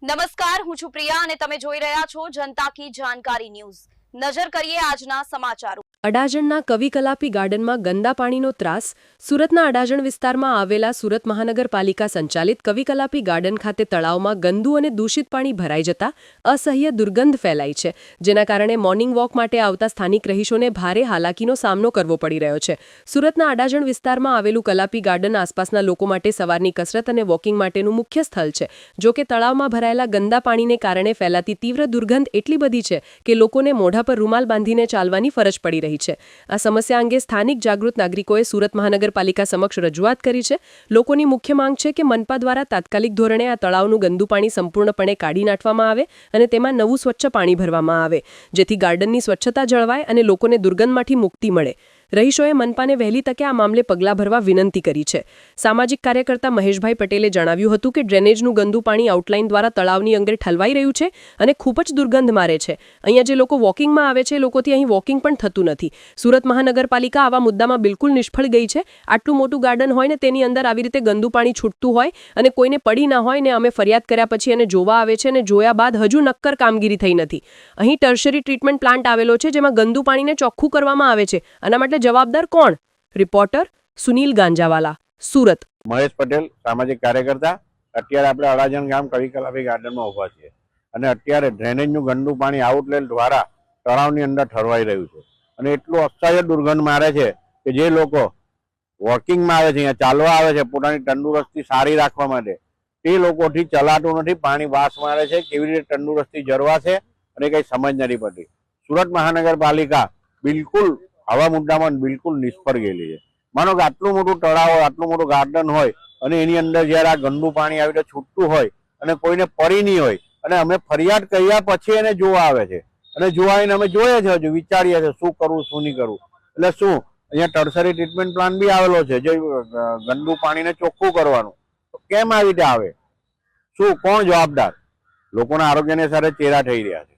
નમસ્કાર, હું છું પ્રિયા અને તમે જોઈ રહ્યા છો જનતા કી જાણકારી ન્યૂઝ। નજર કરીએ આજના સમાચારો। અડાજણના કવિ કલાપી ગાર્ડનમાં ગંદા પાણીનો ત્રાસ। સુરતના અડાજણ વિસ્તારમાં આવેલા સુરત મહાનગરપાલિકા સંચાલિત કવિ કલાપી ગાર્ડન ખાતે તળાવમાં ગંદુ અને દૂષિત પાણી ભરાઈ જતા અસહ્ય દુર્ગંધ ફેલાઈ છે, જેના કારણે મોર્નિંગ વોક માટે આવતા સ્થાનિક રહીશોને ભારે હાલાકીનો સામનો કરવો પડી રહ્યો છે। સુરતના અડાજણ વિસ્તારમાં આવેલું કલાપી ગાર્ડન આસપાસના લોકો માટે સવારની કસરત અને વોકિંગ માટેનું મુખ્ય સ્થળ છે। જો કે તળાવમાં ભરાયેલા ગંદા પાણીને કારણે ફેલાતી તીવ્ર દુર્ગંધ એટલી બધી છે કે લોકોને મોઢા પર રૂમાલ બાંધીને ચાલવાની ફરજ પડી રહી છે। આ સમસ્યા અંગે સ્થાનિક જાગૃત નાગરિકોએ સુરત મહાનગરપાલિકા સમક્ષ રજૂઆત કરી છે। લોકોની મુખ્ય માંગ છે કે મનપા દ્વારા તાત્કાલિક ધોરણે આ તળાવનું ગંદુ પાણી સંપૂર્ણપણે કાઢી નાખવામાં આવે અને તેમાં નવું સ્વચ્છ પાણી ભરવામાં આવે, જેથી ગાર્ડનની સ્વચ્છતા જળવાય અને લોકોને દુર્ગંધમાંથી મુક્તિ મળે। રહીશોએ મનપાને વહેલી તકે આ મામલે પગલાં ભરવા વિનંતી કરી છે। સામાજિક કાર્યકર્તા મહેશભાઈ પટેલે જણાવ્યું હતું કે ડ્રેનેજનું ગંદુ પાણી આઉટલાઇન દ્વારા તળાવની અંદર ઠલવાઈ રહ્યું છે અને ખૂબ જ દુર્ગંધ મારે છે। અહીંયા જે લોકો વોકિંગમાં આવે છે, લોકોથી અહીં વોકિંગ પણ થતું નથી। સુરત મહાનગરપાલિકા આવા મુદ્દામાં બિલકુલ નિષ્ફળ ગઈ છે। આટલું મોટું ગાર્ડન હોય ને તેની અંદર આવી રીતે ગંદુ પાણી છૂટતું હોય અને કોઈને પડી ના હોય ને અમે ફરિયાદ કર્યા પછી એને જોવા આવે છે અને જોયા બાદ હજુ નક્કર કામગીરી થઈ નથી। અહીં ટર્શરી ટ્રીટમેન્ટ પ્લાન્ટ આવેલો છે જેમાં ગંદુ પાણીને ચોખ્ખું કરવામાં આવે છે। આના માટે જવાબદાર કોણ? રિપોર્ટર સુનિલ ગાંજાવાલા, સુરત। મહેશ પટેલ, સામાજિક કાર્યકર્તા। અત્યારે આપણે અડાજણ ગામ કવિ કલાપી ગાર્ડનમાં ઊભા છીએ અને અત્યારે ડ્રેનેજનું ગંદુ પાણી આઉટલેટ દ્વારા તળાવની અંદર ઠરવાઈ રહ્યું છે અને એટલું અસહ્ય દુર્ગંધ મારે છે કે જે લોકો વોકિંગમાં આવે છે, અહીંયા ચાલવા આવે છે પોતાની તંદુરસ્તી સારી રાખવા માટે, તે લોકોથી ચલાતું નથી। પાણી વાસ મારે છે, કેવી રીતે તંદુરસ્તી જળવાશે અને કંઈ સમજ નથી પડતી। સુરત મહાનગરપાલિકા બિલકુલ આવા મુદ્દામાં બિલકુલ નિષ્ફળ ગયેલી છે। માનો કે આટલું મોટું તળાવ હોય, આટલું મોટું ગાર્ડન હોય અને એની અંદર જ્યારે આ ગંદુ પાણી આવી રીતે છૂટતું હોય અને કોઈને પડી નહીં હોય અને અમે ફરિયાદ કર્યા પછી એને જોવા આવે છે અને જોવા આવીને અમે જોઈએ છે, હજુ વિચારીએ છીએ શું કરવું શું નહીં કરવું। એટલે શું અહીંયા ટર્શરી ટ્રીટમેન્ટ પ્લાન્ટ બી આવેલો છે જે ગંદુ પાણીને ચોખ્ખું કરવાનું, તો કેમ આવી રીતે આવે? શું, કોણ જવાબદાર? લોકોના આરોગ્યની સાથે ચેડા થઈ રહ્યા છે।